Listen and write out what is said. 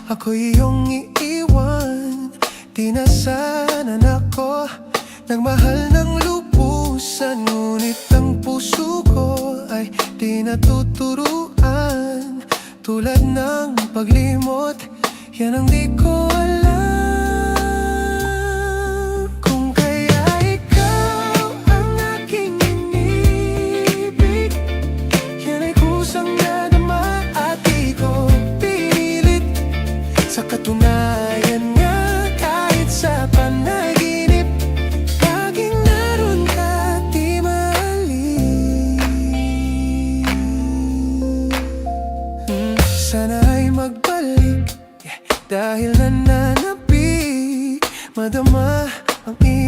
ako'y iyong iiwan. Di na sana ako nagmahal ng lubusan, ngunit ang puso ko ay di natuturuan. Tulad ng paglimot, yan ang di ko alam. Kung kaya ikaw ang aking inibig, yan ay kusang nadama at di ko pinilit. Sa katunayan nga, kahit sa panaginip, laging naroon ka, di maalis. Sana ay magbalik, dahil nananabik, madama ang iyong